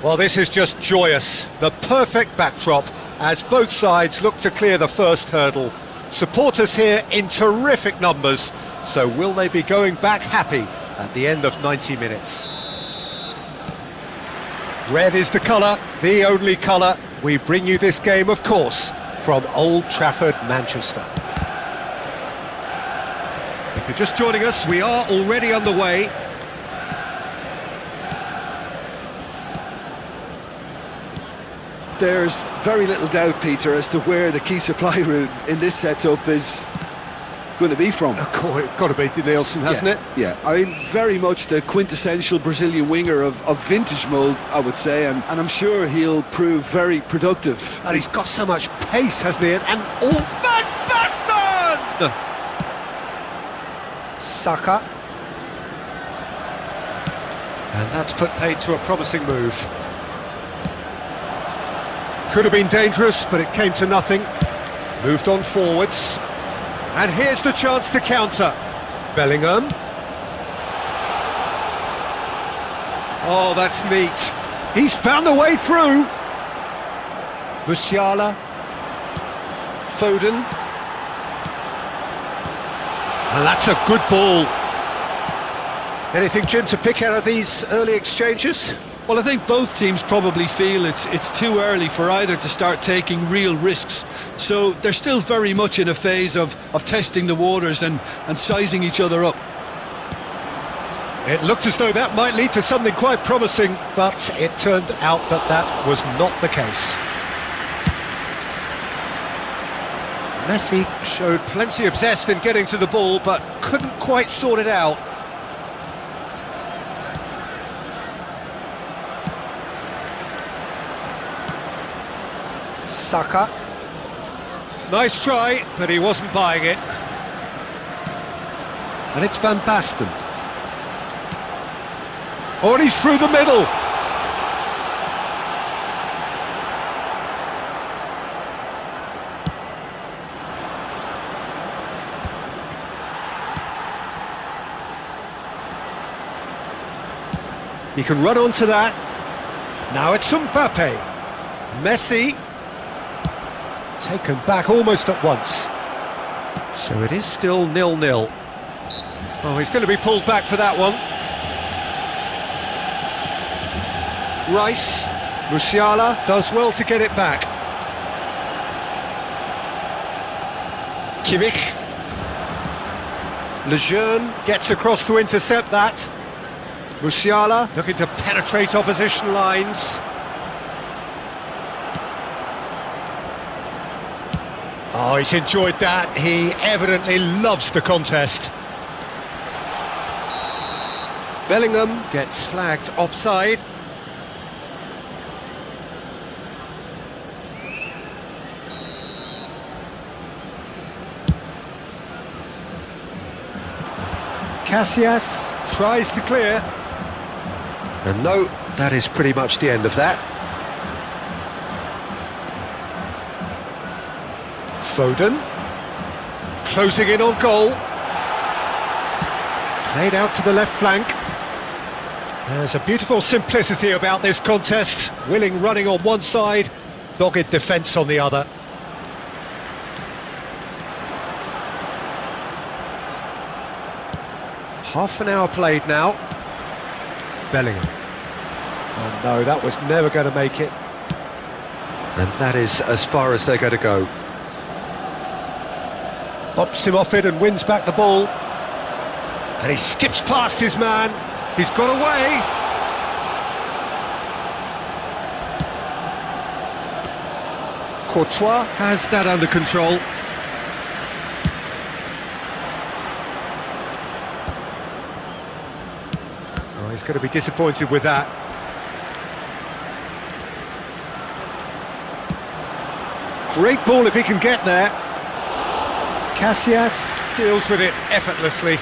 Well, this is just joyous. The perfect backdrop as both sides look to clear the first hurdle. Supporters here in terrific numbers, so will they be going back happy at the end of 90 minutes? Red is the colour, the only colour. We bring you this game, of course, from Old Trafford, Manchester. If you're just joining us, we are already underway. There's very little doubt, Peter, as to where the key supply route in this setup is going to be from. Got to be Nielsen, hasn't it? Yeah, I mean, very much the quintessential Brazilian winger of vintage mould, I would say, and I'm sure he'll prove very productive. And he's got so much pace, hasn't he? And all Van Basten! Saka. And that's put paid to a promising move. Could have been dangerous, but it came to nothing. Moved on forwards. And here's the chance to counter. Bellingham. Oh, that's neat. He's found a way through. Musiala. Foden. And that's a good ball. Anything, Jim, to pick out of these early exchanges? Well, I think both teams probably feel it's too early for either to start taking real risks. So they're still very much in a phase of testing the waters and sizing each other up. It looked as though that might lead to something quite promising, but it turned out that that was not the case. Messi showed plenty of zest in getting to the ball, but couldn't quite sort it out. Saka. Nice try, but he wasn't buying it. And it's Van Basten. Oh, and he's through the middle. He can run onto that. Now it's Mbappe. Messi. Taken back almost at once. So it is still 0-0. Oh, he's going to be pulled back for that one. Rice. Musiala does well to get it back. Kimmich. Lejeune gets across to intercept that. Musiala looking to penetrate opposition lines. Oh, he's enjoyed that. He evidently loves the contest. Bellingham gets flagged offside. Casillas tries to clear. And no, that is pretty much the end of that. Foden, closing in on goal. Played out to the left flank. There's a beautiful simplicity about this contest. Willing running on one side, dogged defence on the other. Half an hour played now. Bellingham. Oh no, that was never going to make it. And that is as far as they're going to go. Bops him off it and wins back the ball. And he skips past his man. He's got away. Courtois has that under control. Oh, he's going to be disappointed with that. Great ball if he can get there. Casillas deals with it effortlessly.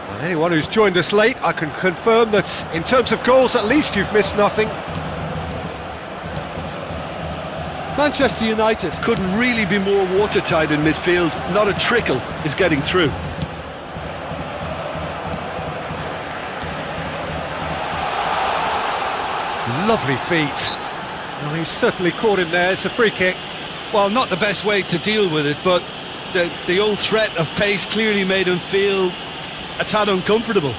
And anyone who's joined us late, I can confirm that in terms of goals, at least you've missed nothing. Manchester United couldn't really be more watertight in midfield. Not a trickle is getting through. Lovely feet. Well, he's certainly caught him there. It's a free kick. Well, not the best way to deal with it, but the old threat of pace clearly made him feel a tad uncomfortable.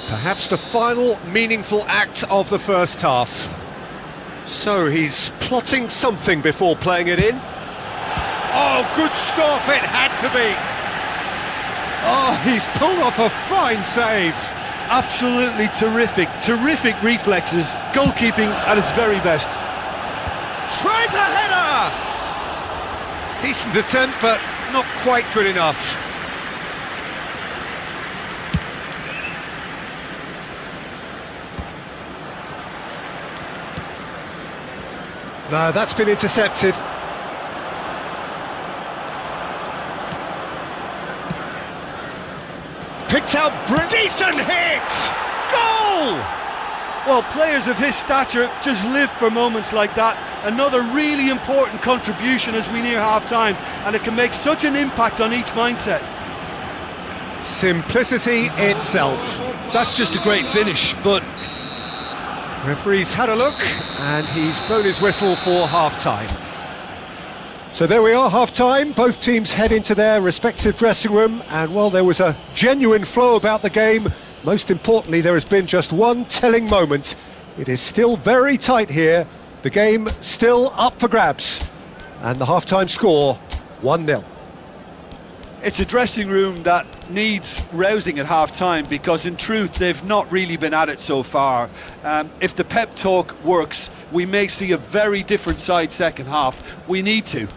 Perhaps the final meaningful act of the first half. So he's plotting something before playing it in. Oh, good stop, it had to be. Oh, he's pulled off a fine save. Absolutely terrific reflexes, goalkeeping at its very best. Tries a header! Decent attempt, but not quite good enough. No, that's been intercepted. Picked out, decent hit! Goal! Well, players of his stature just live for moments like that. Another really important contribution as we near half-time, and it can make such an impact on each mindset. Simplicity itself. That's just a great finish, but... Referee's had a look, and he's blown his whistle for half-time. So there we are, half-time. Both teams head into their respective dressing room, and while there was a genuine flow about the game, most importantly, there has been just one telling moment. It is still very tight here. The game still up for grabs, and the half-time score, 1-0. It's a dressing room that needs rousing at half-time, because in truth they've not really been at it so far. If the pep talk works, we may see a very different side second half. We need to.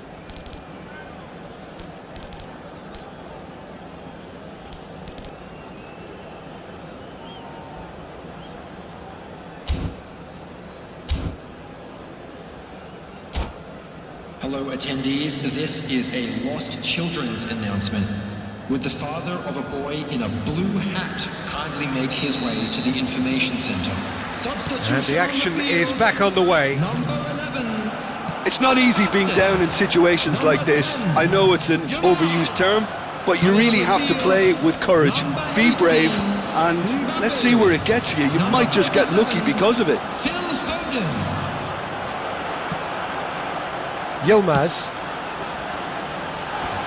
Hello attendees, this is a lost children's announcement. Would the father of a boy in a blue hat kindly make his way to the information centre? And the action is back on the way. Number 11. It's not easy being down in situations like this. I know it's an overused term, but you really have to play with courage. Be brave, and let's see where it gets you. You might just get lucky because of it. Yilmaz.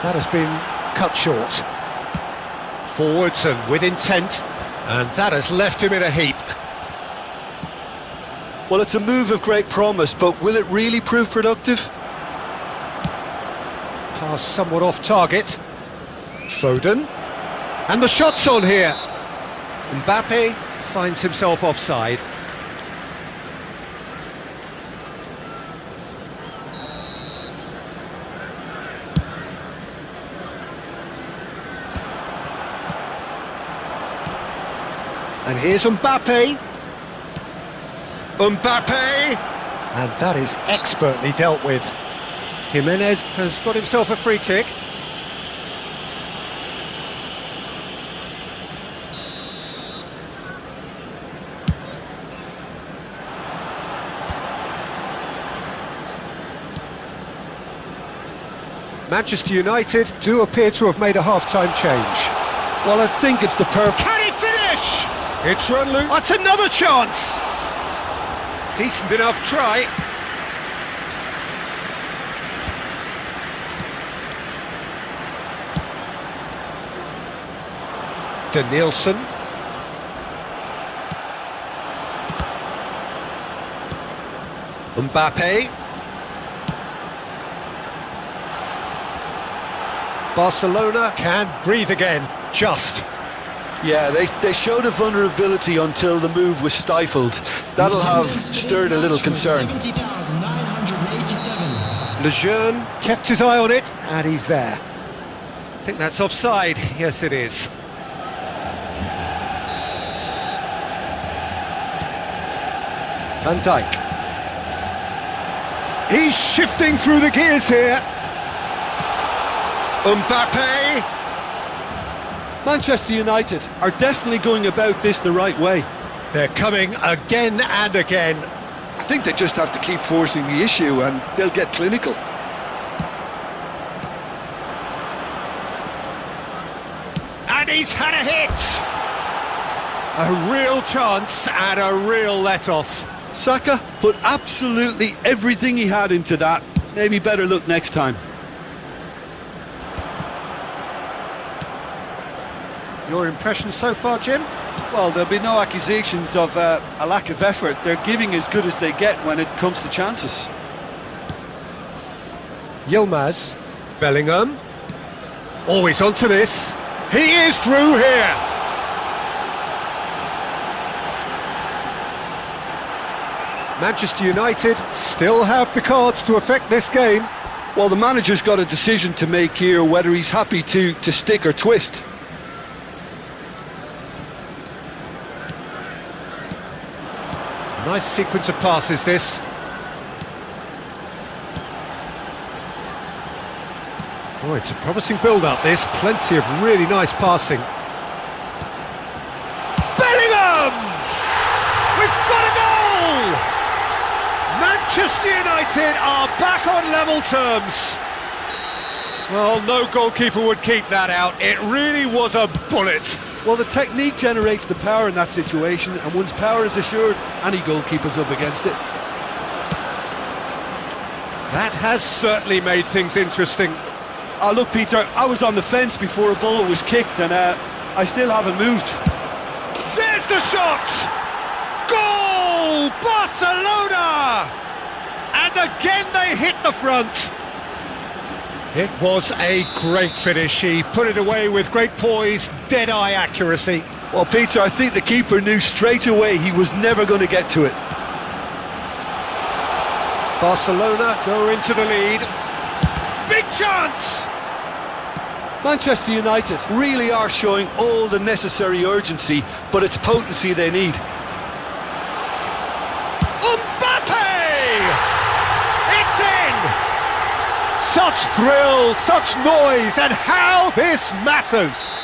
That has been cut short. Forwards and with intent, and that has left him in a heap. Well, it's a move of great promise, but will it really prove productive? Pass somewhat off target. Foden. And the shot's on here. Mbappe finds himself offside. And here's Mbappe. And that is expertly dealt with. Jimenez has got himself a free kick. Manchester United do appear to have made a half-time change. Well, I think it's the perfect... Can he finish? It's run loose. That's another chance. Decent enough try. Danielson. Mbappe. Barcelona can breathe again, just. Yeah, they showed a vulnerability until the move was stifled. That'll have stirred a little concern. Lejeune kept his eye on it, and he's there. I think that's offside. Yes, it is. Van Dijk. He's shifting through the gears here. Mbappe. Manchester United are definitely going about this the right way. They're coming again and again. I think they just have to keep forcing the issue and they'll get clinical. he's had a hit! A real chance and a real let-off. Saka put absolutely everything he had into that. Maybe better look next time. Your impression so far, Jim? Well, there'll be no accusations of a lack of effort. They're giving as good as they get when it comes to chances. Yilmaz, Bellingham. Always onto this. He is through here. Manchester United still have the cards to affect this game. Well, the manager's got a decision to make here, whether he's happy to stick or twist. Nice sequence of passes, this. Oh, it's a promising build-up, this. Plenty of really nice passing. Bellingham! We've got a goal! Manchester United are back on level terms. Well, no goalkeeper would keep that out. It really was a bullet. Well, the technique generates the power in that situation, and once power is assured, any goalkeeper's up against it. That has certainly made things interesting. Oh, look, Peter, I was on the fence before a ball was kicked, and I still haven't moved. There's the shot! Goal! Barcelona! And again they hit the front. It was a great finish. He put it away with great poise, dead-eye accuracy. Well, Peter, I think the keeper knew straight away he was never going to get to it. Barcelona go into the lead. Big chance! Manchester United really are showing all the necessary urgency, but it's potency they need. Mbappe! It's in! Such thrill, such noise, and how this matters!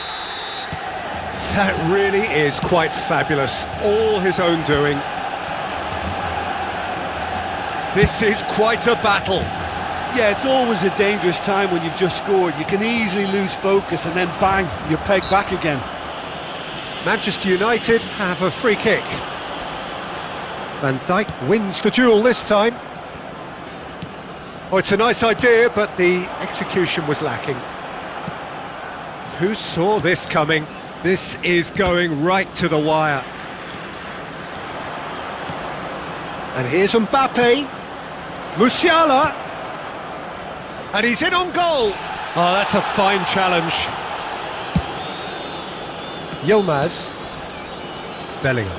That really is quite fabulous, all his own doing. This is quite a battle. Yeah, it's always a dangerous time when you've just scored. You can easily lose focus and then bang, you're pegged back again. Manchester United have a free kick. Van Dijk wins the duel this time. Oh, it's a nice idea, but the execution was lacking. Who saw this coming? This is going right to the wire. And here's Mbappe. Musiala. And he's in on goal. Oh, that's a fine challenge. Yilmaz. Bellingham.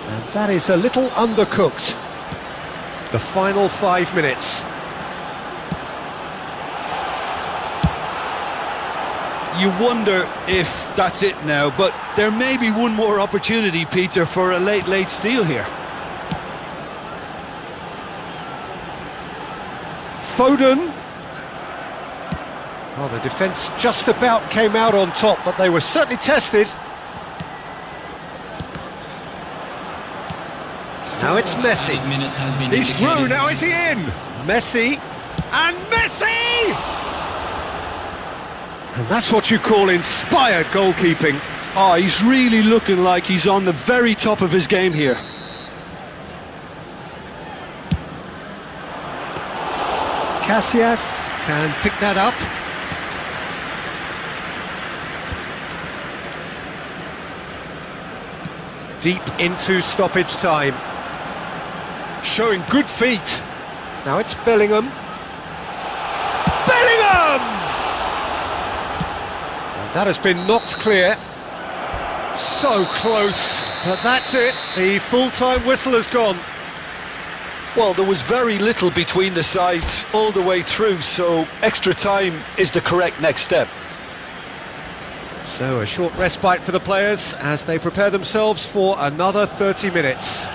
And that is a little undercooked. The final 5 minutes. You wonder if that's it now, but there may be one more opportunity, Peter, for a late steal here. Foden. Well, the defence just about came out on top, but they were certainly tested. Now it's Messi. He's through, now is he in? Messi. And Messi! And that's what you call inspired goalkeeping. Oh, he's really looking like he's on the very top of his game here. Casillas can pick that up. Deep into stoppage time. Showing good feet. Now it's Bellingham. Bellingham! And that has been knocked clear. So close, but that's it. The full-time whistle has gone. Well, there was very little between the sides all the way through, so extra time is the correct next step. So a short respite for the players as they prepare themselves for another 30 minutes.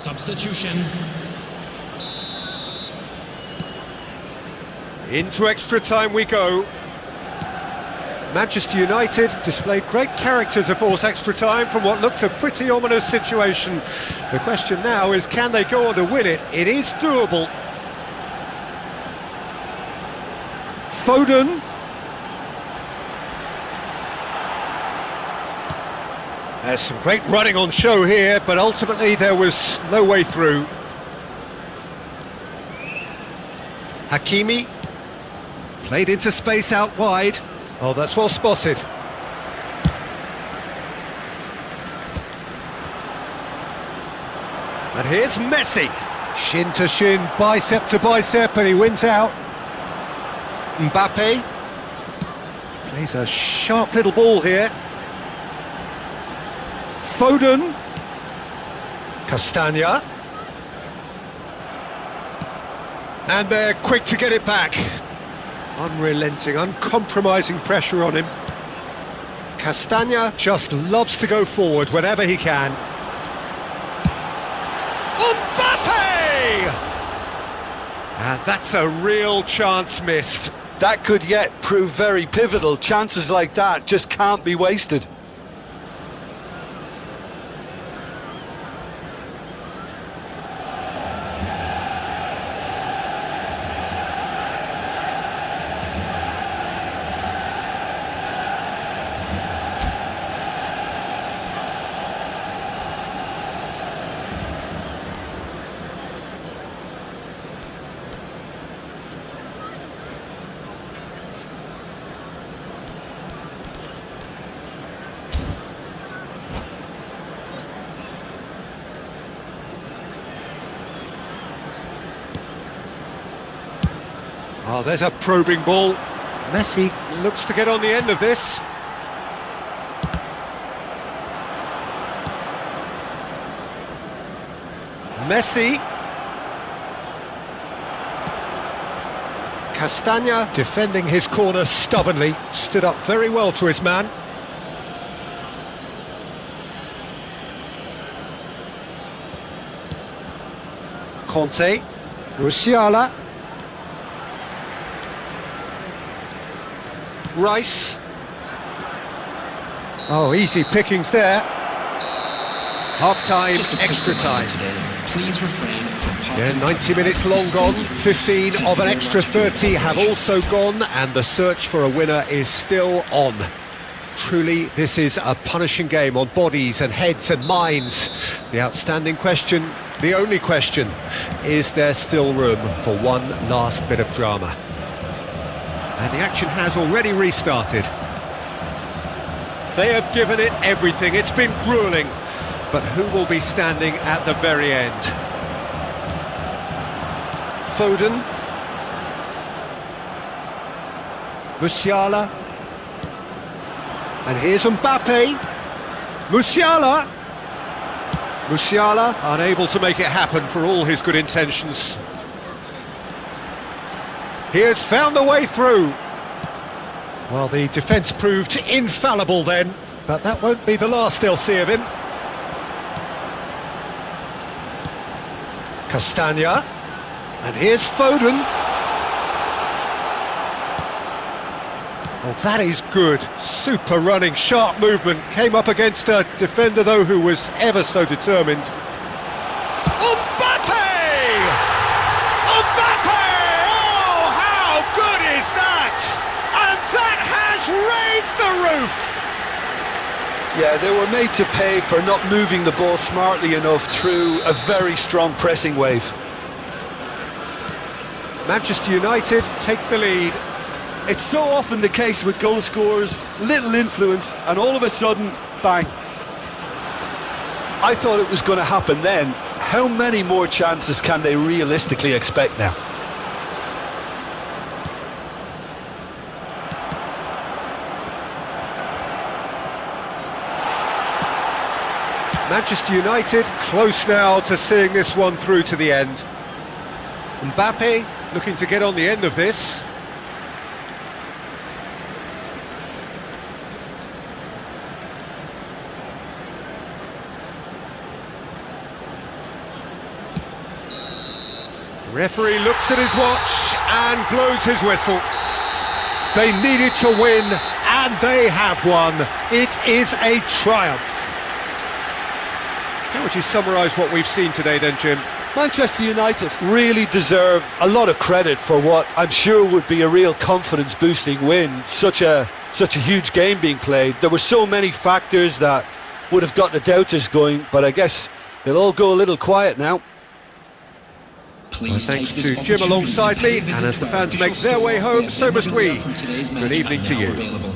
Substitution. Into extra time we go. Manchester United displayed great character to force extra time from what looked a pretty ominous situation. The question now is, can they go on to win it? It is doable. Foden. There's some great running on show here, but ultimately there was no way through. Hakimi. Played into space out wide. Oh, that's well spotted. And here's Messi. Shin to shin, bicep to bicep, and he wins out. Mbappe. Plays a sharp little ball here. Foden. Castagna. And they're quick to get it back. Unrelenting, uncompromising pressure on him. Castagna just loves to go forward whenever he can. Mbappe! And that's a real chance missed. That could yet prove very pivotal. Chances like that just can't be wasted. Oh, there's a probing ball. Messi looks to get on the end of this. Messi. Castagna defending his corner stubbornly, stood up very well to his man. Conte. Musiala. Rice. Oh, easy pickings there. Half-time, extra time. Please refrain from Yeah, 90 minutes long gone, 15 of an extra 30 have also gone, and the search for a winner is still on. Truly, this is a punishing game on bodies and heads and minds. The outstanding question, the only question, is there still room for one last bit of drama? And the action has already restarted. They have given it everything, it's been gruelling, but who will be standing at the very end? Foden. Musiala. And here's Mbappe. Musiala. Musiala unable to make it happen for all his good intentions. He has found the way through. Well, the defence proved infallible then, but that won't be the last they'll see of him. Castagna. And here's Foden. Oh, that is good. Super running, sharp movement. Came up against a defender, though, who was ever so determined. Mbappe! Mbappe! Oh, how good is that? And that has raised the roof! Yeah, they were made to pay for not moving the ball smartly enough through a very strong pressing wave. Manchester United take the lead. It's so often the case with goal scorers, little influence, and all of a sudden, bang. I thought it was going to happen then. How many more chances can they realistically expect now? Manchester United close now to seeing this one through to the end. Mbappe looking to get on the end of this. Referee looks at his watch and blows his whistle. They needed to win, and they have won. It is a triumph. How would you summarise what we've seen today then, Jim? Manchester United really deserve a lot of credit for what I'm sure would be a real confidence-boosting win. Such a huge game being played. There were so many factors that would have got the doubters going, but I guess they'll all go a little quiet now. Well, thanks to Jim alongside me, and as the fans make their way home, so must we. Good evening to you.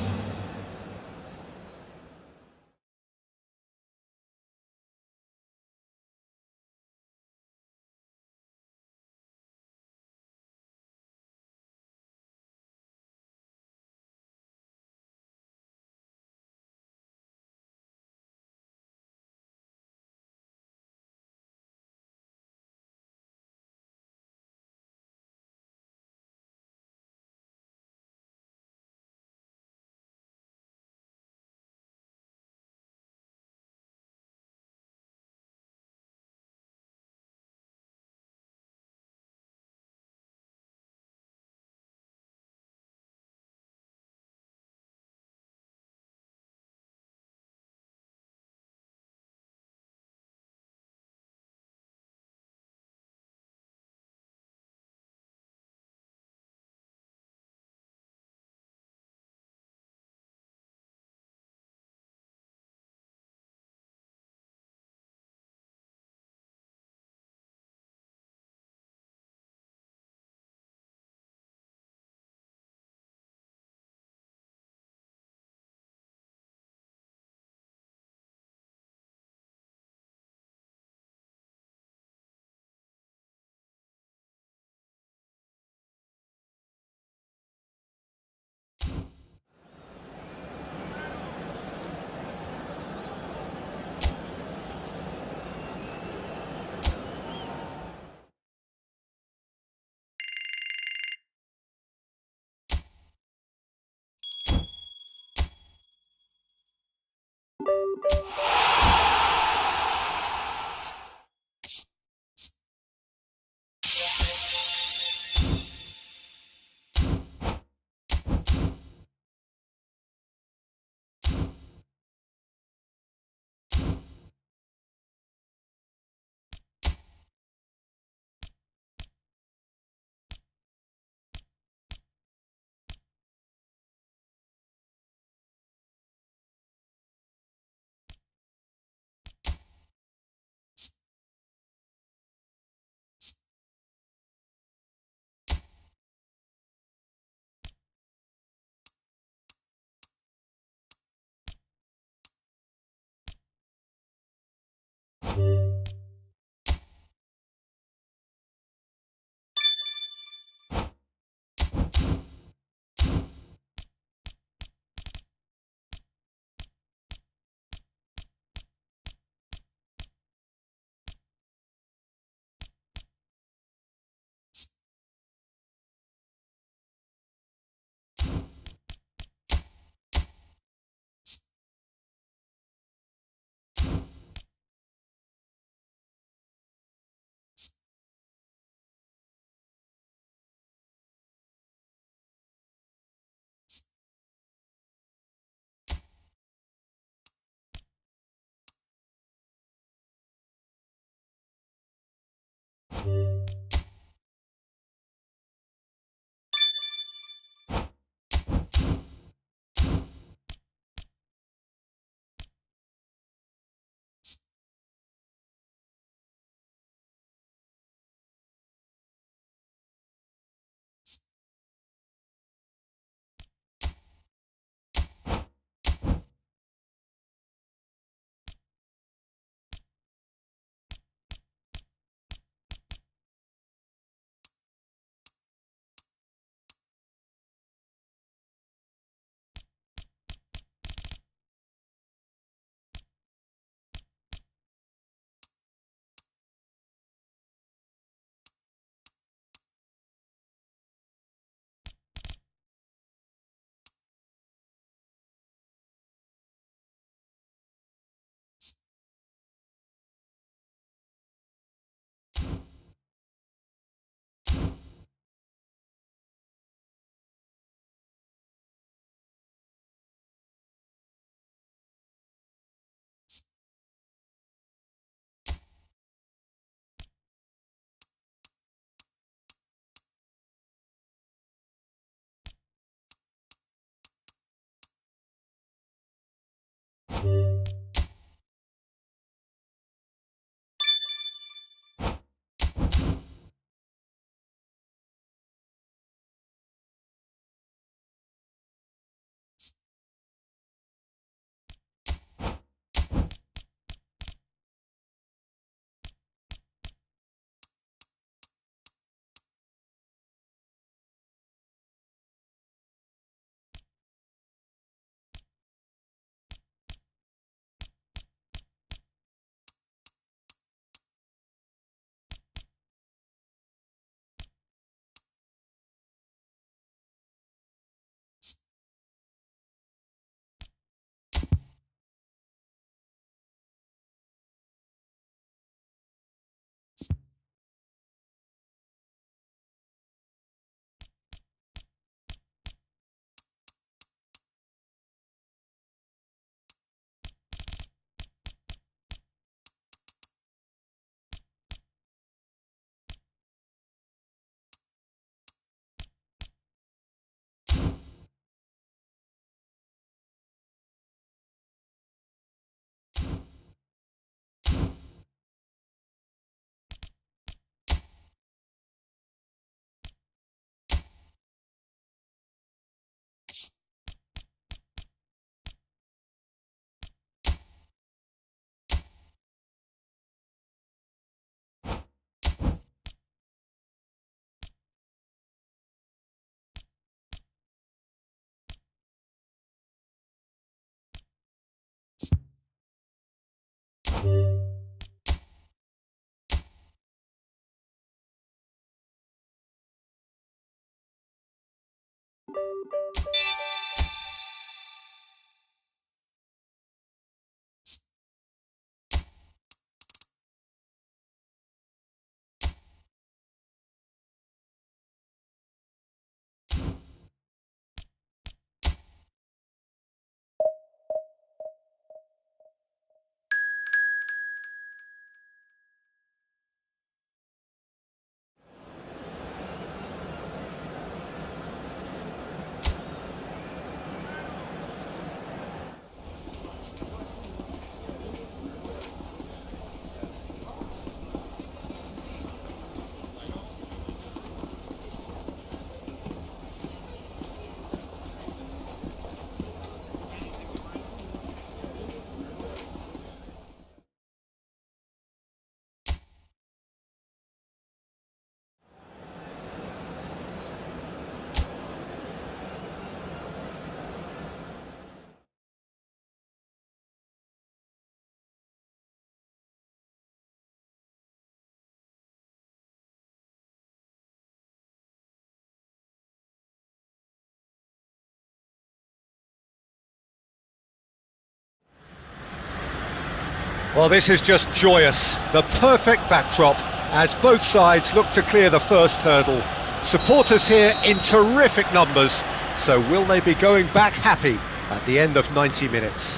Well, this is just joyous. The perfect backdrop as both sides look to clear the first hurdle. Supporters here in terrific numbers, so will they be going back happy at the end of 90 minutes?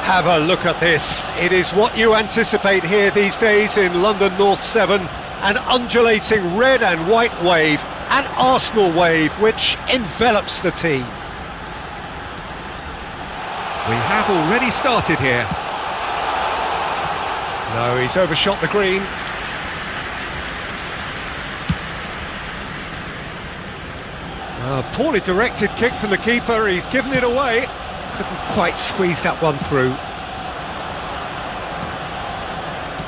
Have a look at this. It is what you anticipate here these days in London North 7. An undulating red and white wave, an Arsenal wave which envelops the team. We have already started here. No, he's overshot the green. A poorly directed kick from the keeper, he's given it away. Couldn't quite squeeze that one through.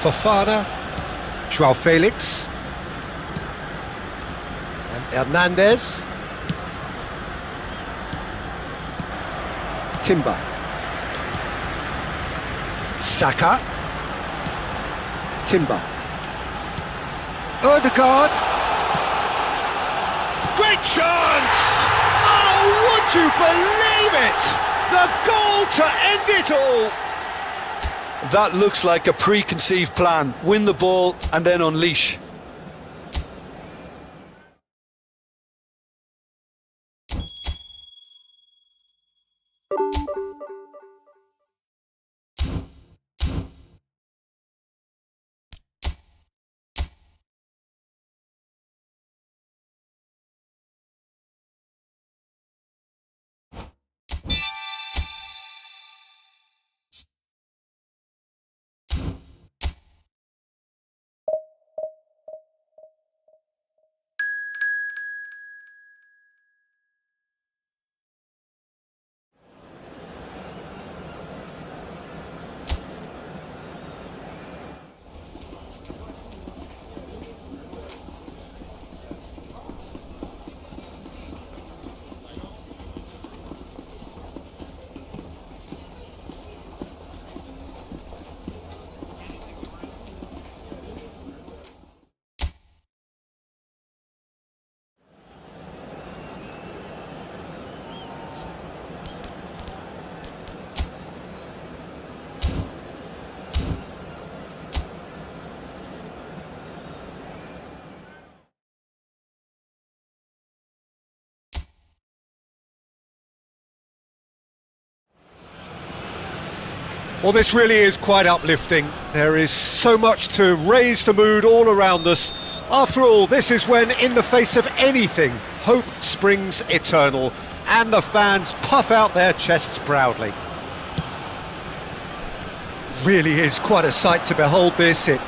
Fofana, Joao Felix, and Hernandez. Timber. Saka. Timber. Odegaard. Great chance! Oh, would you believe it? The goal to end it all! That looks like a preconceived plan. Win the ball and then unleash. Well, this really is quite uplifting. There is so much to raise the mood all around us. After all, this is when, in the face of anything, hope springs eternal, and the fans puff out their chests proudly. Really is quite a sight to behold this. It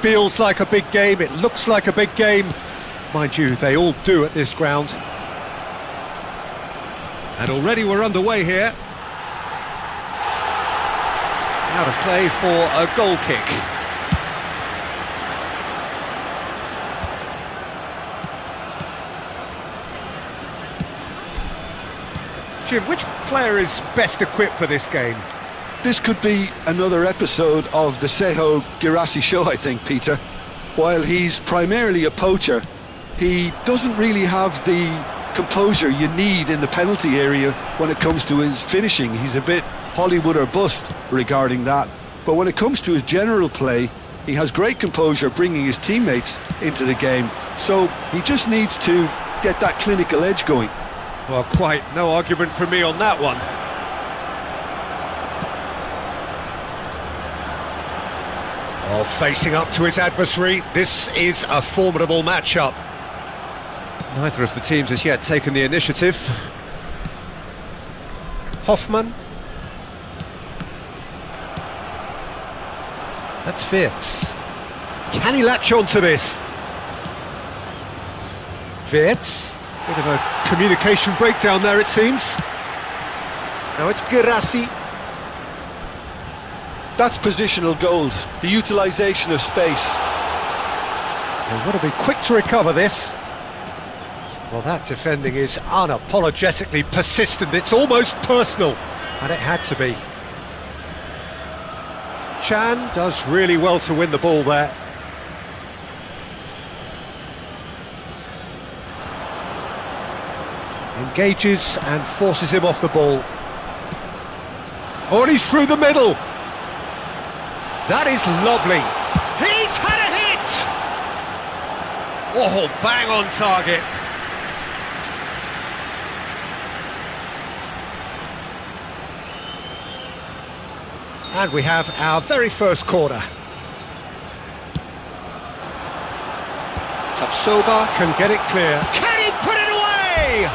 feels like a big game, it looks like a big game. Mind you, they all do at this ground. And already we're underway here. Out of play for a goal kick. Jim, which player is best equipped for this game? This could be another episode of the Seho Girassi show, I think, Peter. While he's primarily a poacher, he doesn't really have the composure you need in the penalty area when it comes to his finishing. He's a bit Hollywood or bust regarding that, but when it comes to his general play, he has great composure bringing his teammates into the game, so he just needs to get that clinical edge going. Well, quite no argument from me on that one. Oh, facing up to his adversary, this is a formidable matchup. Neither of the teams has yet taken the initiative. Hoffman. That's Wirtz. Can he latch on to this? Wirtz. Bit of a communication breakdown there, it seems. Now it's Girassi. That's positional gold, the utilisation of space. They want to be quick to recover this. Well, that defending is unapologetically persistent. It's almost personal, and it had to be. Chan does really well to win the ball there. Engages and forces him off the ball. Oh, and he's through the middle. That is lovely. He's had a hit! Oh, bang on target. And we have our very first corner. Tapsoba can get it clear. Can he put it away?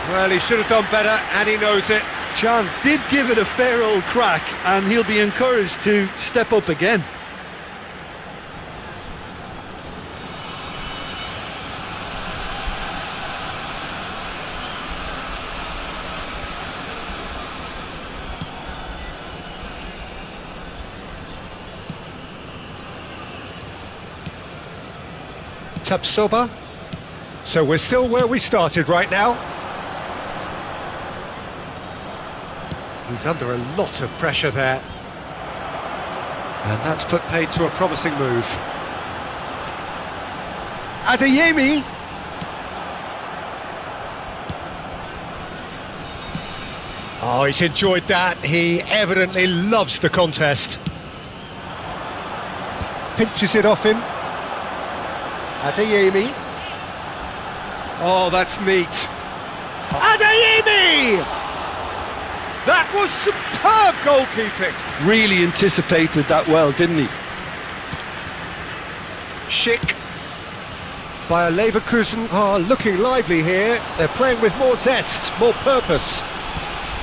Well, he should have done better, and he knows it. Can did give it a fair old crack, and he'll be encouraged to step up again. Tapsoba. So we're still where we started right now. He's under a lot of pressure there. And that's put paid to a promising move. Adeyemi. Oh, he's enjoyed that. He evidently loves the contest. Pinches it off him. Adeyemi. Oh, that's neat. Adeyemi! That was superb goalkeeping. Really anticipated that well, didn't he? Schick. Bayer Leverkusen are looking lively here. They're playing with more zest, more purpose.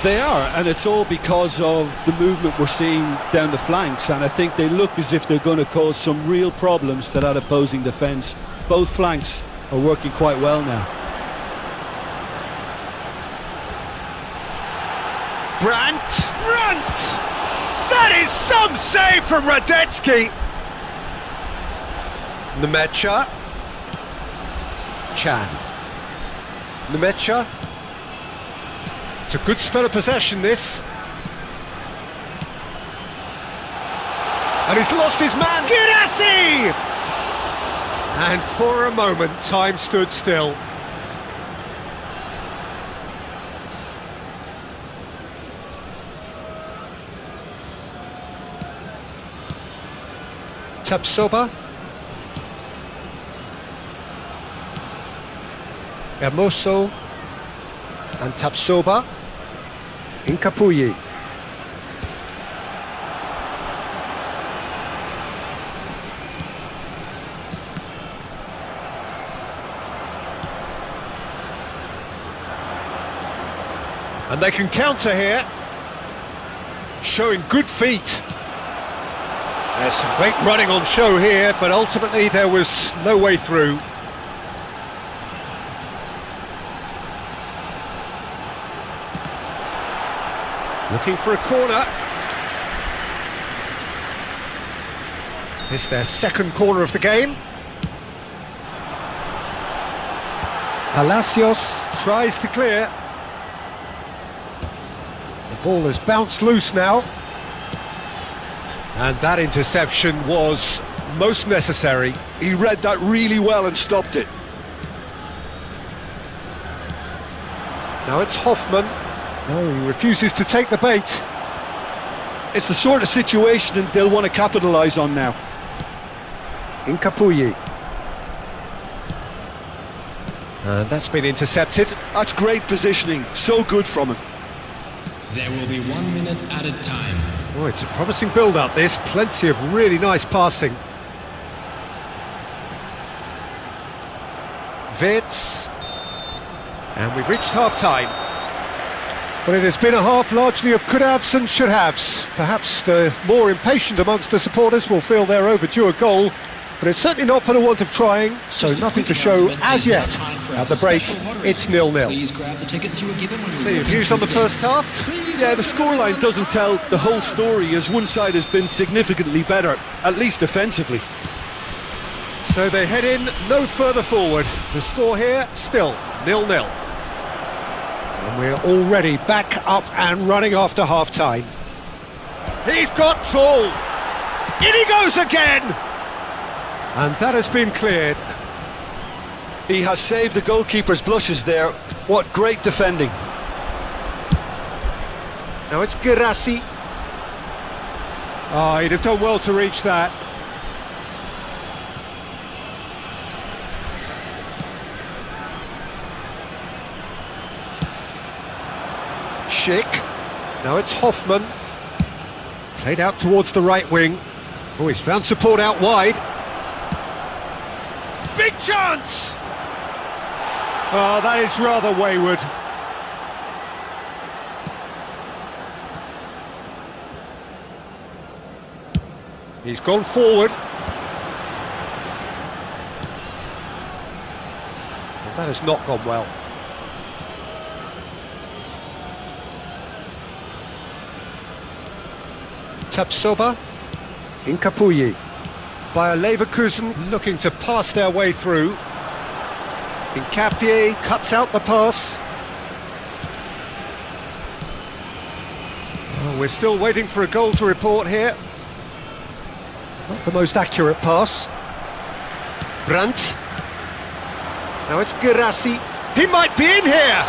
They are, and it's all because of the movement we're seeing down the flanks, and I think they look as if they're going to cause some real problems to that opposing defence. Both flanks are working quite well now. Brandt! That is some save from Radetzky! Nemecha. Can. Nemecha. It's a good spell of possession, this. And he's lost his man, Girassi! And for a moment, time stood still. Tapsoba. Hermoso. And Tapsoba. Incapuyi. And they can counter here, showing good feet. There's some great running on show here, but ultimately there was no way through. Looking for a corner. It's their second corner of the game. Palacios tries to clear. The ball has bounced loose now. And that interception was most necessary. He read that really well and stopped it. Now it's Hoffman. No, he refuses to take the bait. It's the sort of situation that they'll want to capitalise on now. Incapuyi. And that's been intercepted. That's great positioning, so good from him. There will be 1 minute added time. Oh, it's a promising build-up, this. Plenty of really nice passing. Wirtz. And we've reached half-time. Well, it has been a half largely of could-haves and should-haves. Perhaps the more impatient amongst the supporters will feel they're overdue a goal, but it's certainly not for the want of trying, so nothing to show as yet. At the break, it's 0-0. Please grab the tickets you were given when you So your views on the first half? Yeah, the scoreline doesn't tell the whole story, as one side has been significantly better, at least defensively. So they head in no further forward. The score here, still 0-0. And we're already back up and running after half-time. He's got tall! In he goes again! And that has been cleared. He has saved the goalkeeper's blushes there. What great defending. Now it's Girassi. Oh, he'd have done well to reach that. Schick. Now it's Hoffman. Played out towards the right wing. Oh, he's found support out wide. Big chance! Oh, that is rather wayward. He's gone forward. Well, that has not gone well. Tapsoba, Incapuyi. Bayer Leverkusen looking to pass their way through. Incapié cuts out the pass. Oh, we're still waiting for a goal to report here. Not the most accurate pass. Brandt. Now it's Girassi. He might be in here!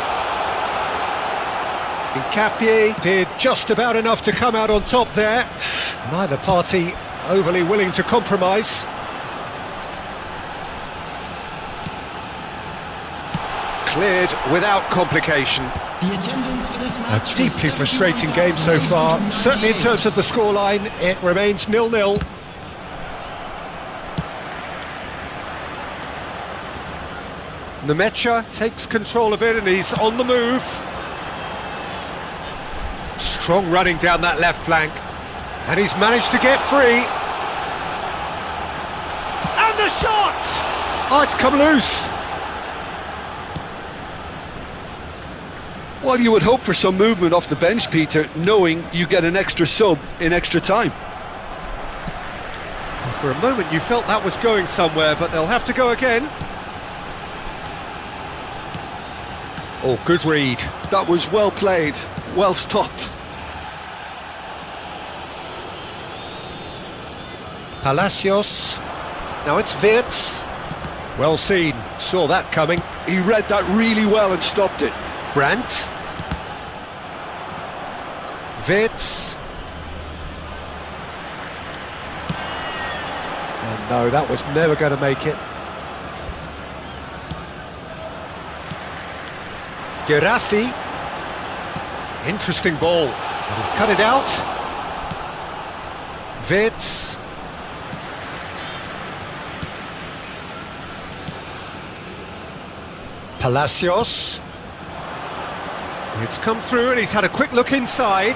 Incapié did just about enough to come out on top there. Neither party overly willing to compromise. Cleared without complication. The attendance for this match A deeply frustrating game so far. Certainly in terms of the scoreline, it remains 0-0. Nemecha takes control of it and he's on the move. Strong running down that left flank. And he's managed to get free. And the shot! Oh, it's come loose. Well, you would hope for some movement off the bench, Peter, knowing you get an extra sub in extra time. For a moment you felt that was going somewhere, but they'll have to go again. Oh, good read. That was well played, well stopped. Palacios. Now it's Wirtz. Well seen, saw that coming. He read that really well and stopped it. Brandt. Wirtz. Oh no, that was never going to make it. Girassi. Interesting ball. And he's cut it out. Wirtz. Palacios. It's come through and he's had a quick look inside.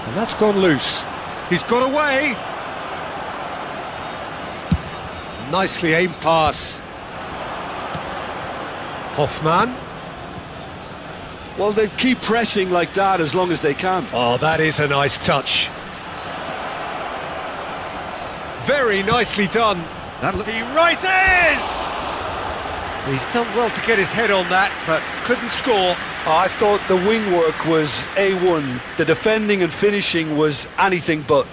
And that's gone loose. He's got away. Nicely aimed pass. Hoffman. Well, they keep pressing like that as long as they can. Oh, that is a nice touch. Very nicely done. He rises! He's done well to get his head on that, but couldn't score. I thought the wing work was A1. The defending and finishing was anything but.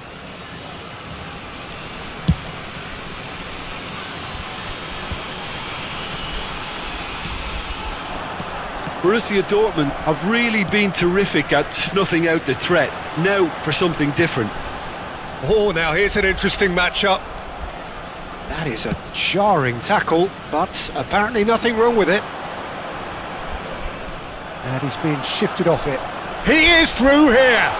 Borussia Dortmund have really been terrific at snuffing out the threat. Now for something different. Oh, now here's an interesting matchup. That is a jarring tackle, but apparently nothing wrong with it. And he's being shifted off it. He is through here!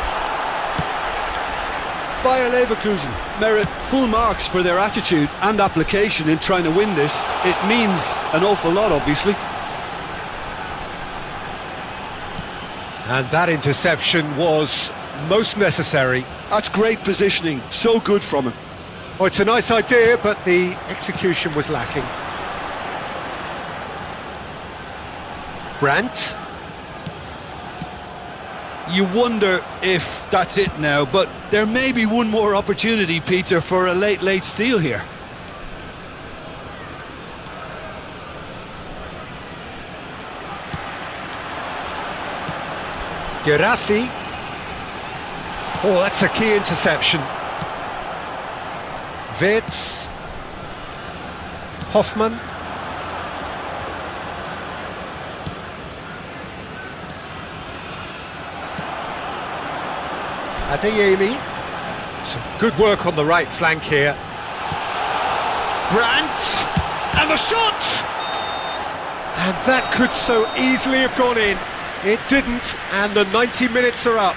Bayer Leverkusen merit full marks for their attitude and application in trying to win this. It means an awful lot, obviously. And that interception was most necessary. That's great positioning, so good from him. Oh, it's a nice idea, but the execution was lacking. Brandt. You wonder if that's it now, but there may be one more opportunity, Peter, for a late steal here. Girassi. Oh, that's a key interception. Wirtz. Hoffman. Adeyemi. Some good work on the right flank here. Brandt! And the shot! And that could so easily have gone in. It didn't, and the 90 minutes are up.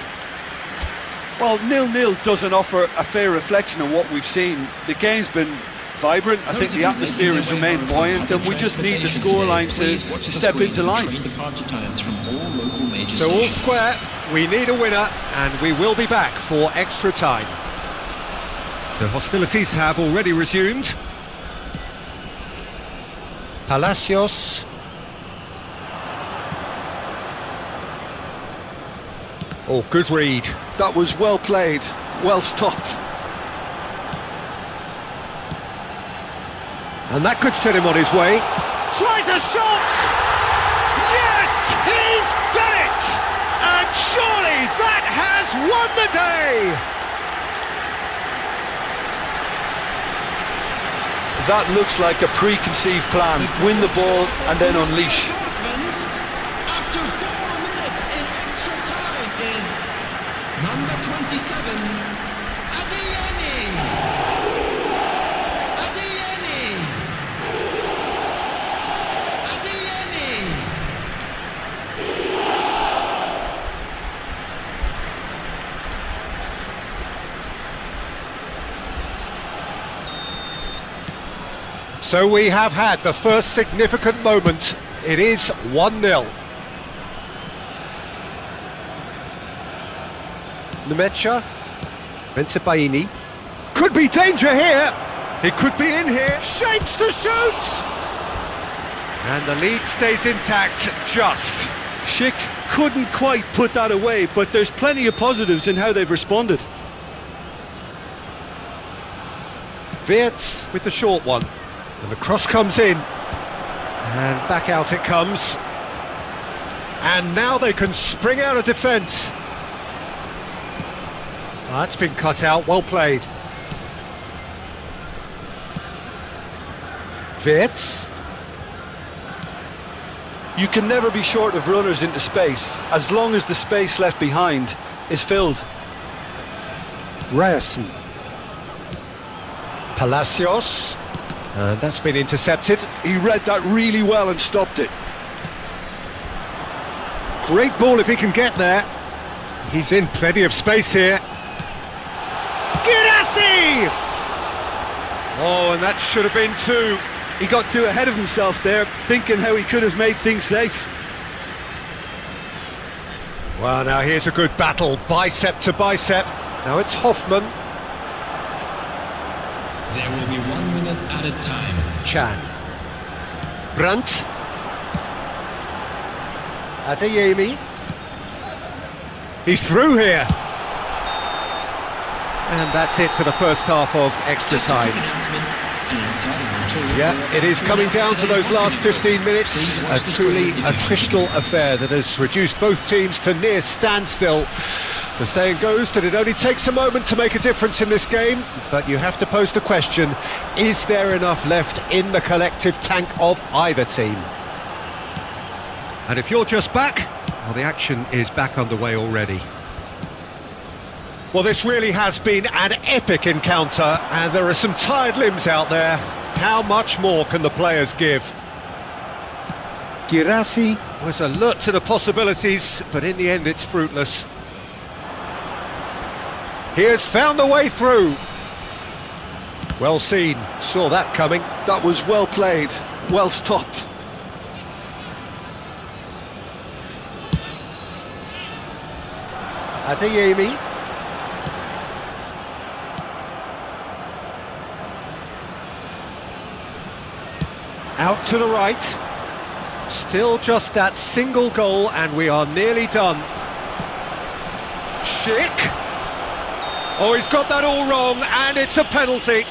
Well, 0-0 doesn't offer a fair reflection of what we've seen. The game's been vibrant. I think the atmosphere has remained buoyant, and we just need the scoreline to step into line. So all square, we need a winner, and we will be back for extra time. The hostilities have already resumed. Palacios. Oh, good read. That was well played, well stopped. And that could set him on his way. Tries a shot! Yes, he's done it! And surely that has won the day! That looks like a preconceived plan. Win the ball and then unleash. After 4 minutes in extra time is number 27, Adeyemi. Adeyemi. Adeyemi. So we have had the first significant moment. It is 1-0. Nemecha. Bentebaini. Could be danger here. It could be in here. Shapes to shoot! And the lead stays intact, just. Schick couldn't quite put that away, but there's plenty of positives in how they've responded. Wirtz with the short one. And the cross comes in. And back out it comes. And now they can spring out of defence. That's been cut out, well played. Wirtz. You can never be short of runners into space, as long as the space left behind is filled. Ryerson. Palacios. And that's been intercepted. He read that really well and stopped it. Great ball if he can get there. He's in plenty of space here. Girassi! Oh, and that should have been two. He got too ahead of himself there, thinking how he could have made things safe. Well, now here's a good battle, bicep to bicep. Now it's Hoffman. There will be 1 minute added time. Chan. Brandt. Adeyemi. He's through here. And that's it for the first half of extra time. Yeah, it is coming down to those last 15 minutes. A truly attritional affair that has reduced both teams to near standstill. The saying goes that it only takes a moment to make a difference in this game, but you have to pose the question, is there enough left in the collective tank of either team? And if you're just back, well, the action is back underway already. Well, this really has been an epic encounter, and there are some tired limbs out there. How much more can the players give? Girassi was alert to the possibilities, but in the end it's fruitless. He has found the way through. Well seen, saw that coming. That was well played, well stopped. Adeyemi. Out to the right. Still just that single goal and we are nearly done. Schick. Oh, he's got that all wrong and it's a penalty.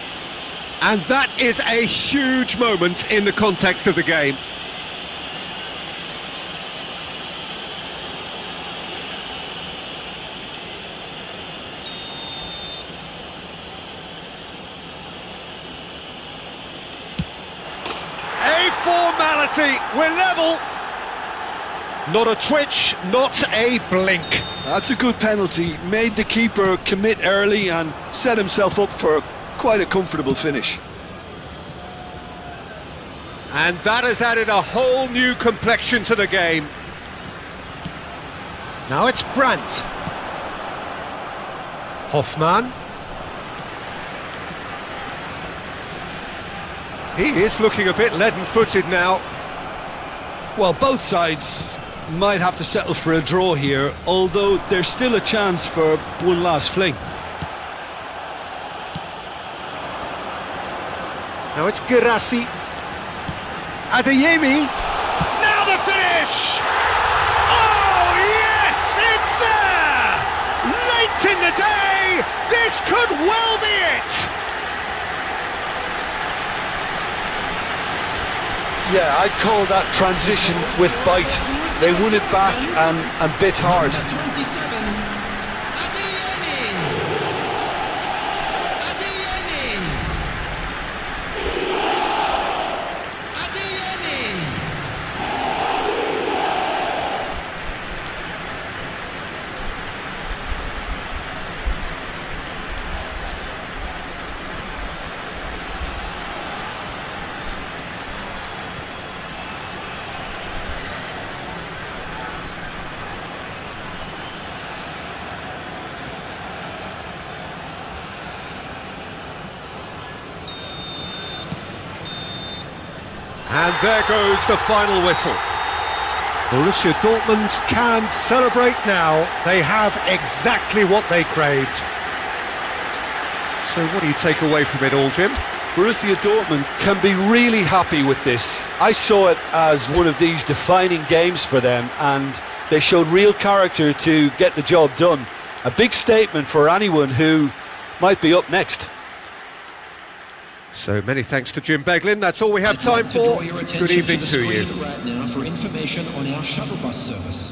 And that is a huge moment in the context of the game. A formality, we're level. Not a twitch, not a blink. That's a good penalty. Made the keeper commit early and set himself up for quite a comfortable finish. And that has added a whole new complexion to the game. Now it's Brandt. Hoffmann. He is looking a bit leaden-footed now. Well, both sides might have to settle for a draw here, although there's still a chance for one last fling. Now it's Girassi. Adeyemi. Now the finish! Oh, yes, it's there! Late in the day, this could well be it! Yeah, I'd call that transition with bite. They won it back and bit hard. And there goes the final whistle. Borussia Dortmund can celebrate now. They have exactly what they craved. So what do you take away from it all, Jim? Borussia Dortmund can be really happy with this. I saw it as one of these defining games for them, and they showed real character to get the job done. A big statement for anyone who might be up next. So many thanks to Jim Beglin. That's all we have time for. Good evening to you. Right now for information on our shuttle bus service.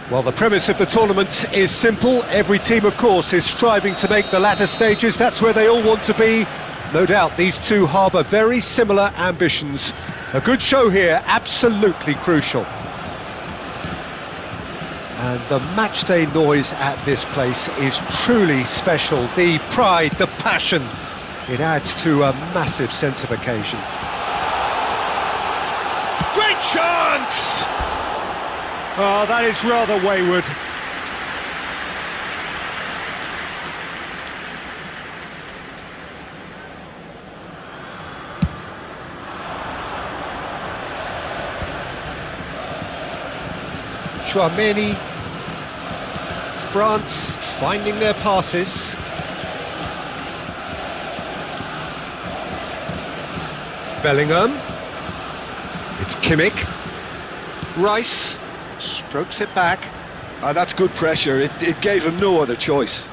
Well, the premise of the tournament is simple. Every team, of course, is striving to make the latter stages. That's where they all want to be. No doubt these two harbour very similar ambitions. A good show here, absolutely crucial. And the matchday noise at this place is truly special. The pride, the passion, it adds to a massive sense of occasion. Great chance! Oh, that is rather wayward. Chouameni. France finding their passes. Bellingham. It's Kimmich. Rice. Strokes it back. That's good pressure. It gave him no other choice.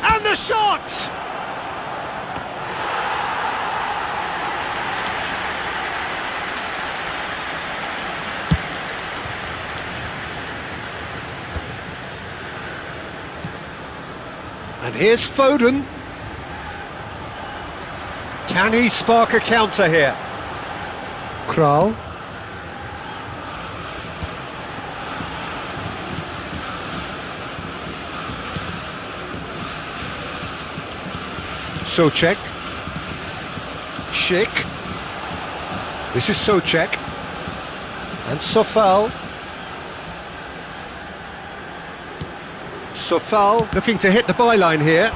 And the shot! And here's Foden. Can he spark a counter here? Kral. Souček. Schick. This is Souček. And Sofal. Sofal looking to hit the byline here.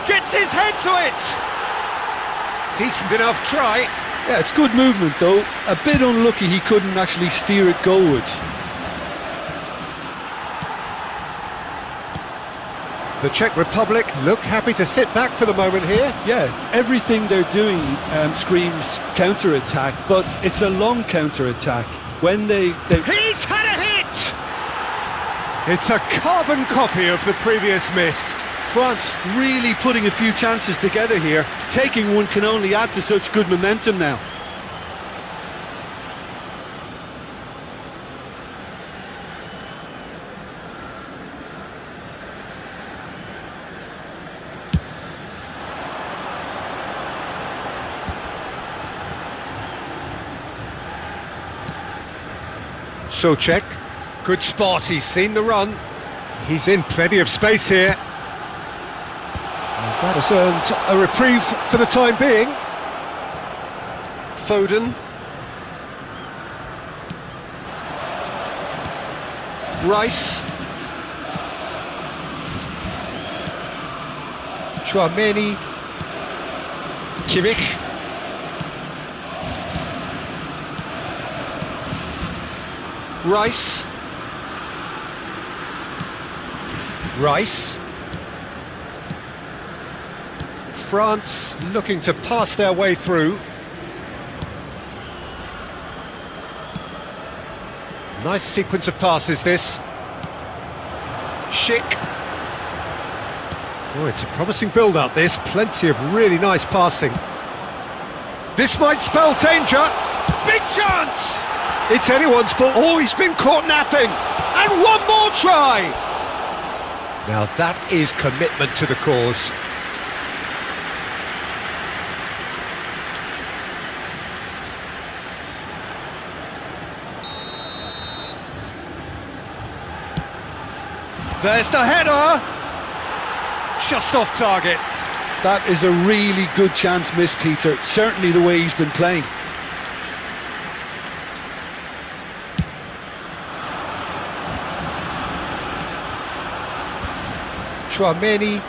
Gets his head to it! Decent enough try. Yeah, it's good movement though. A bit unlucky he couldn't actually steer it goalwards. The Czech Republic look happy to sit back for the moment here. Yeah, everything they're doing screams counter-attack, but it's a long counter-attack. When they... He's had a hit! It's a carbon copy of the previous miss. France really putting a few chances together here. Taking one can only add to such good momentum now. Socek, good spot, he's seen the run. He's in plenty of space here. And that has earned a reprieve for the time being. Foden. Rice. Chouameni. Kimmich. Rice. Rice. France looking to pass their way through. Nice sequence of passes, this. Schick. Oh, it's a promising build-up, this. Plenty of really nice passing. This might spell danger. Big chance! It's anyone's ball. Oh, he's been caught napping. And one more try! Now that is commitment to the cause. There's the header! Just off target. That is a really good chance missed, Peter. Certainly the way he's been playing. Chouameni.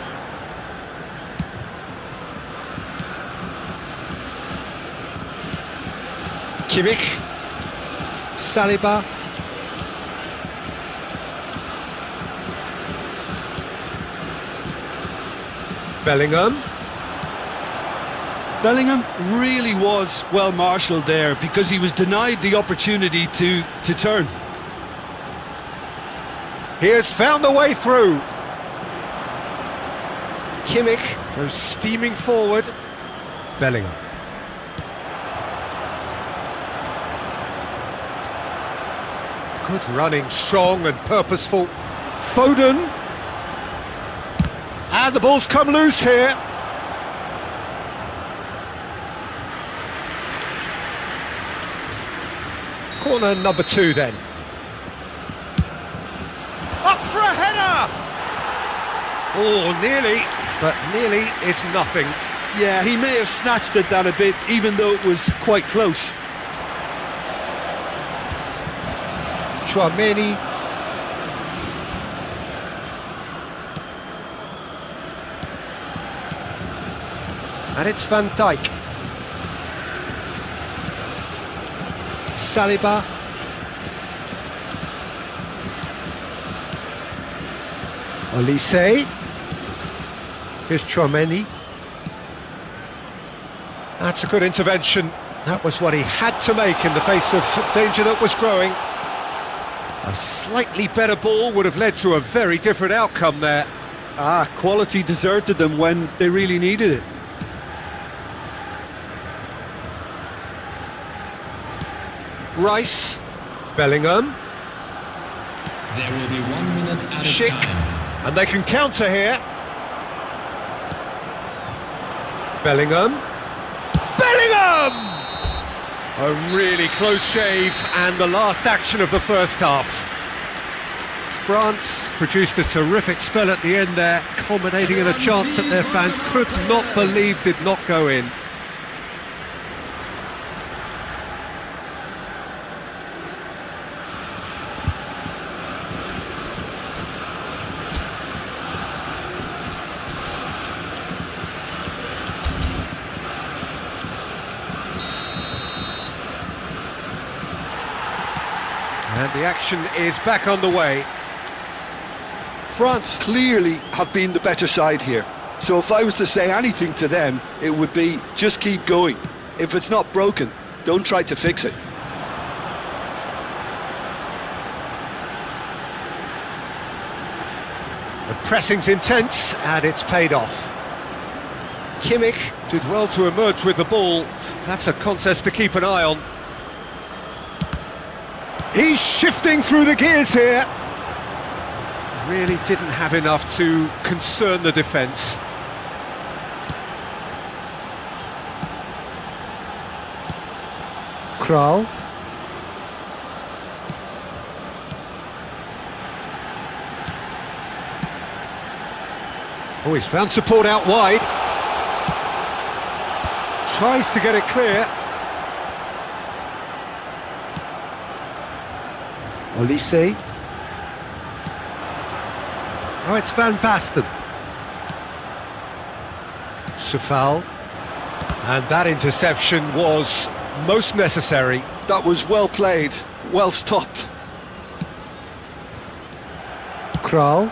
Kimmich. Saliba. Bellingham. Bellingham really was well marshalled there because he was denied the opportunity to turn. He has found the way through. Kimmich goes steaming forward. Bellingham. Good running, strong and purposeful. Foden. And the ball's come loose here. Corner number 2 then. Up for a header! Oh, nearly, but nearly is nothing. Yeah, he may have snatched at that a bit, even though it was quite close. Chouameni. And it's Van Dijk. Saliba. Olise. Here's Chouameni. That's a good intervention. That was what he had to make in the face of danger that was growing. A slightly better ball would have led to a very different outcome there. Quality deserted them when they really needed it. Rice. Bellingham. There will be 1 minute added Schick. time. And they can counter here. Bellingham. Bellingham! A really close shave and the last action of the first half. France produced a terrific spell at the end there, culminating in a chance that their fans could not believe did not go in. And the action is back on the way. France clearly have been the better side here. So if I was to say anything to them, it would be just keep going. If it's not broken, don't try to fix it. The pressing's intense and it's paid off. Kimmich did well to emerge with the ball. That's a contest to keep an eye on. He's shifting through the gears here. Really didn't have enough to concern the defence. Kral. Oh, he's found support out wide. Tries to get it clear. Olise. Oh, it's Van Basten. Safal. And that interception was most necessary. That was well played, well stopped. Kral.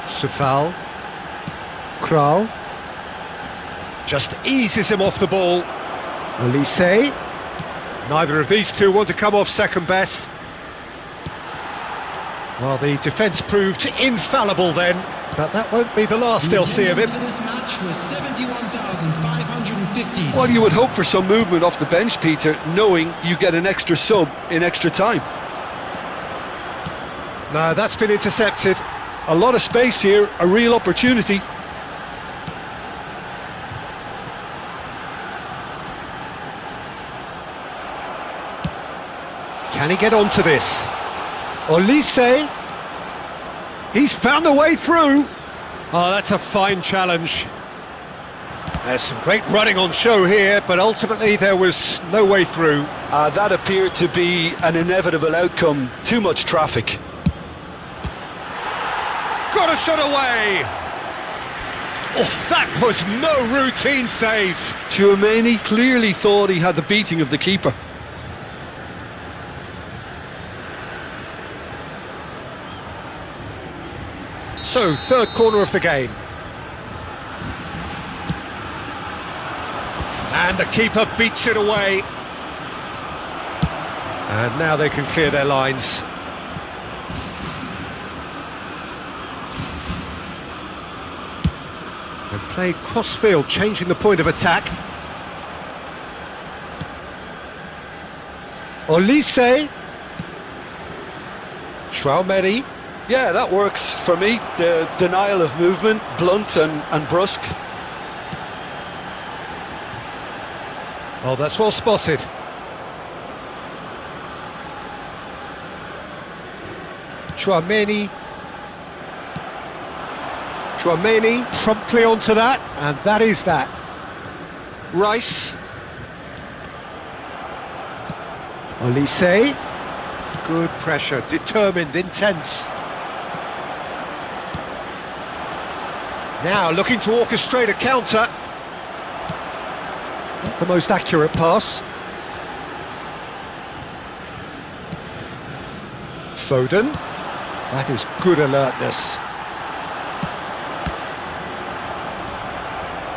Safal. Kral. Just eases him off the ball. Olise. Neither of these two want to come off second best. Well, the defence proved infallible then, but that won't be the last they'll see of him. For this match was 71,550. Well, you would hope for some movement off the bench, Peter, knowing you get an extra sub in extra time. No, that's been intercepted. A lot of space here, a real opportunity. Can he get onto this? Olise. He's found a way through. Oh, that's a fine challenge. There's some great running on show here, but ultimately there was no way through. That appeared to be an inevitable outcome. Too much traffic. Got a shot away. Oh, that was no routine save. Tchouaméni clearly thought he had the beating of the keeper. So, third corner of the game. And the keeper beats it away. And now they can clear their lines. And play cross-field, changing the point of attack. Olise. Tchouaméni. Yeah, that works for me. The denial of movement, blunt and brusque. Oh, that's well spotted. Tchouaméni. Tchouaméni promptly onto that, and that is that. Rice. Olise. Good pressure, determined, intense. Now looking to orchestrate a counter. Not the most accurate pass. Foden. That is good alertness.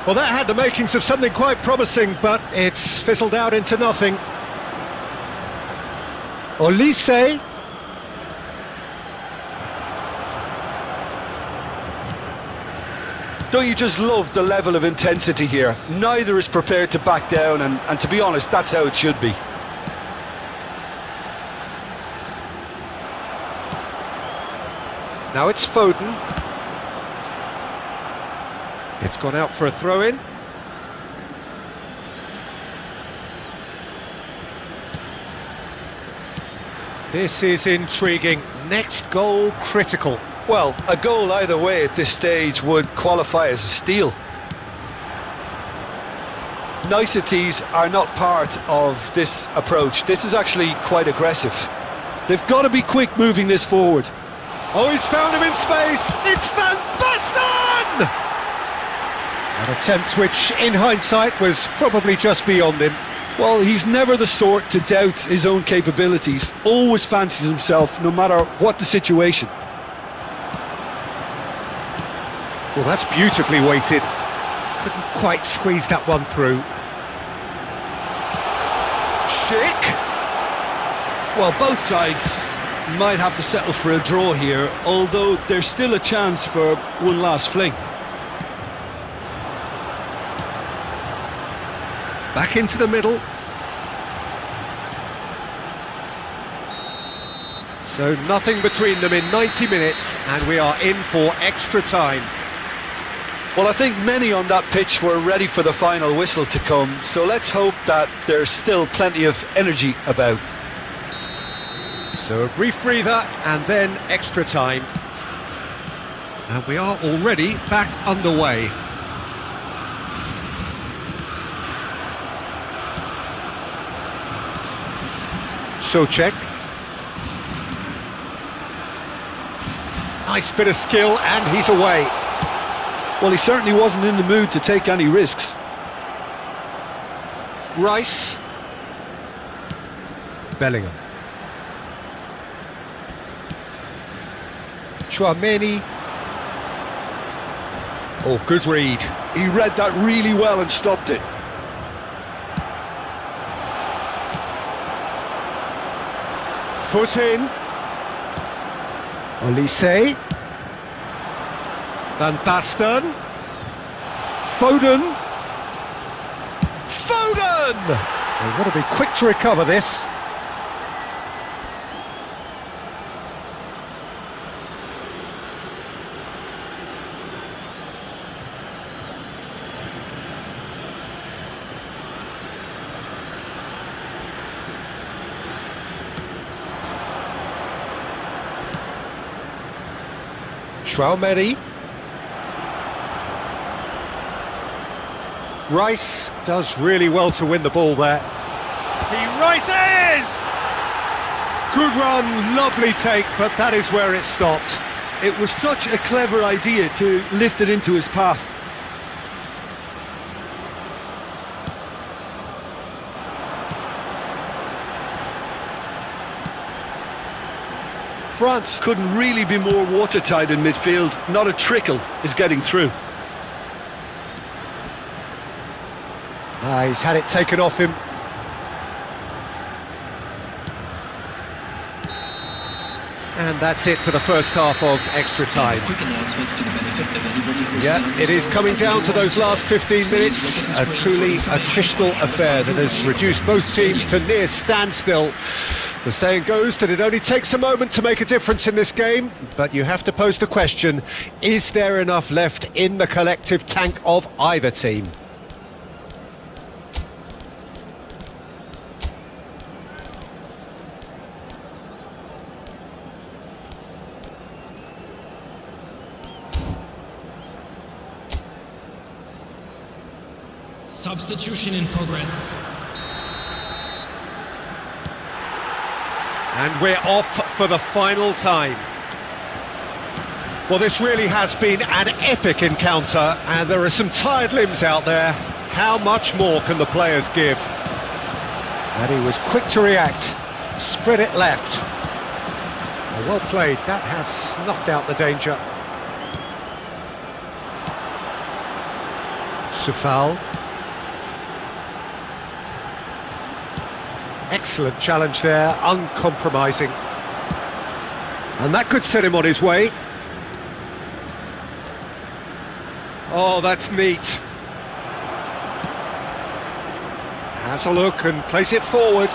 Well, that had the makings of something quite promising, but it's fizzled out into nothing. Olise. Don't you just love the level of intensity here? Neither is prepared to back down, and to be honest, that's how it should be. Now it's Foden. It's gone out for a throw-in. This is intriguing. Next goal critical. Well, a goal either way at this stage would qualify as a steal. Niceties are not part of this approach. This is actually quite aggressive. They've got to be quick moving this forward. Oh, he's found him in space! It's Van Basten! An attempt which, in hindsight, was probably just beyond him. Well, he's never the sort to doubt his own capabilities. Always fancies himself, no matter what the situation. Well, that's beautifully weighted. Couldn't quite squeeze that one through. Schick. Well, both sides might have to settle for a draw here, although there's still a chance for one last fling. Back into the middle. So nothing between them in 90 minutes, and we are in for extra time. Well, I think many on that pitch were ready for the final whistle to come, so let's hope that there's still plenty of energy about. So a brief breather, and then extra time. And we are already back underway. Souček. Nice bit of skill, and he's away. Well, he certainly wasn't in the mood to take any risks. Rice. Bellingham. Chouameni. Oh, good read. He read that really well and stopped it. Foot in. Olise. Van Basten. Foden. Foden! They want to be quick to recover this. Chouameni. Rice does really well to win the ball there. He rises! Good run, lovely take, but that is where it stopped. It was such a clever idea to lift it into his path. France couldn't really be more watertight in midfield. Not a trickle is getting through. He's had it taken off him. And that's it for the first half of extra time. Yeah, it is coming down to those last 15 minutes. A truly attritional affair that has reduced both teams to near standstill. The saying goes that it only takes a moment to make a difference in this game, but you have to pose the question, is there enough left in the collective tank of either team? Substitution in progress. And we're off for the final time. Well, this really has been an epic encounter, and there are some tired limbs out there. How much more can the players give? And he was quick to react, spread it left. Well played, that has snuffed out the danger. Sufal. Excellent challenge there, uncompromising. And that could set him on his way. Oh, that's neat. Has a look and plays it forward.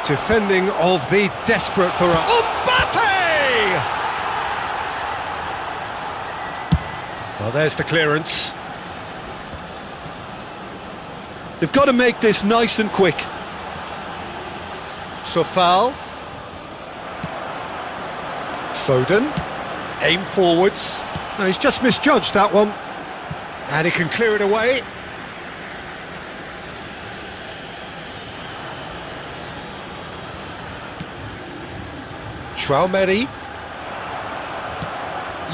Defending of the desperate for a... Mbappe! Well, there's the clearance. They've got to make this nice and quick. Sofal. Foden. Aim forwards. No, he's just misjudged that one. And he can clear it away. Chouameni.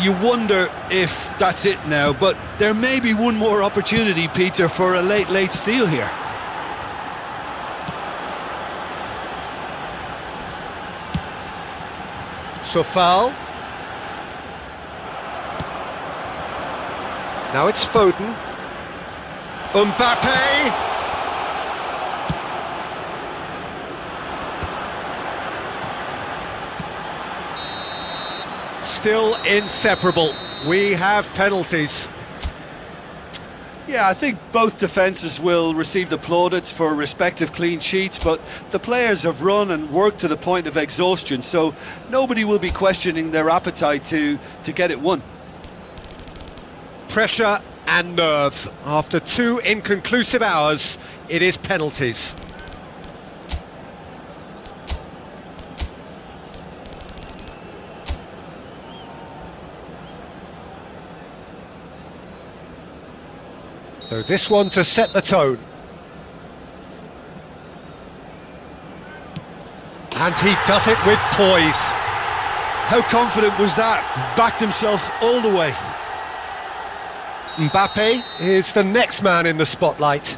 You wonder if that's it now, but there may be one more opportunity, Peter, for a late steal here. Sofal. Now it's Foden. Mbappe. Still inseparable. We have penalties. Yeah, I think both defences will receive the plaudits for respective clean sheets, but the players have run and worked to the point of exhaustion, so nobody will be questioning their appetite to get it won. Pressure and nerve. After 2 inconclusive hours, it is penalties. So this one to set the tone. And he does it with poise. How confident was that? Backed himself all the way. Mbappe is the next man in the spotlight.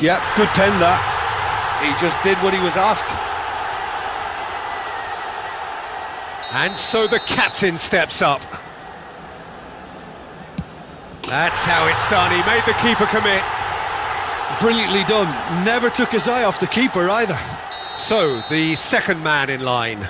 Yeah, good pen that. He just did what he was asked. And so the captain steps up. That's how it's done. He made the keeper commit. Brilliantly done. Never took his eye off the keeper either. So, the second man in line.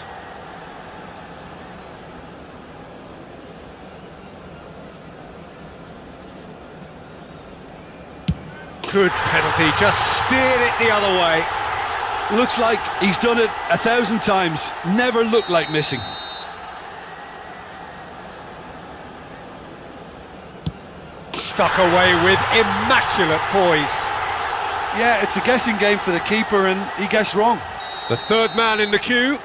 Good penalty, just steered it the other way. Looks like he's done it 1,000 times. Never looked like missing. Stuck away with immaculate poise. Yeah, it's a guessing game for the keeper and he guessed wrong. The third man in the queue.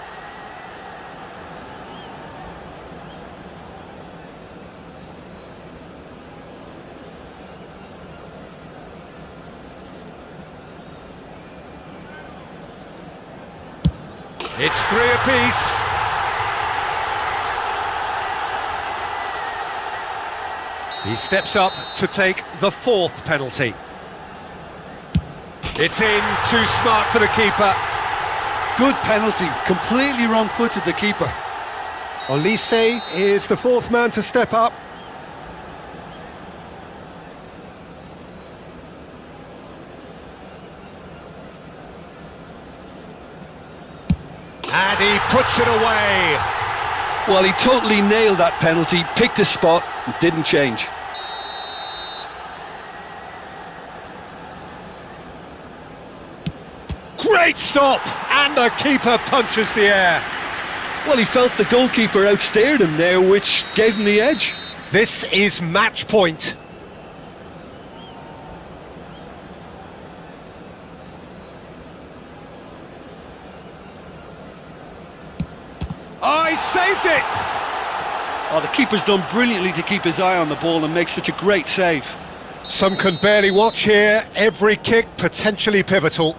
It's 3 apiece. He steps up to take the fourth penalty. It's in, too smart for the keeper. Good penalty, completely wrong-footed the keeper. Olise is the fourth man to step up. And he puts it away. Well, he totally nailed that penalty, picked his spot, and didn't change. Great stop! And the keeper punches the air. Well, he felt the goalkeeper outsteered him there, which gave him the edge. This is match point. Oh, he saved it! Oh, the keeper's done brilliantly to keep his eye on the ball and make such a great save. Some can barely watch here. Every kick potentially pivotal.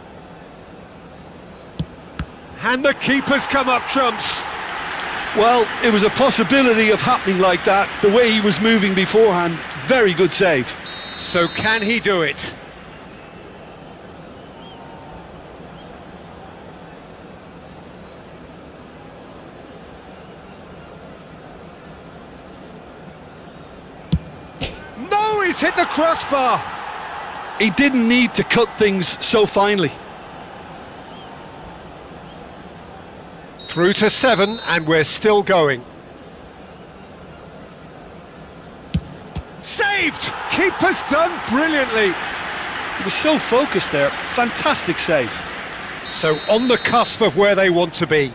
And the keeper's come up trumps. Well, it was a possibility of happening like that, the way he was moving beforehand. Very good save. So can he do it? No, he's hit the crossbar. He didn't need to cut things so finely. Through to 7, and we're still going. Saved! Keeper's done brilliantly. He was so focused there. Fantastic save. So on the cusp of where they want to be.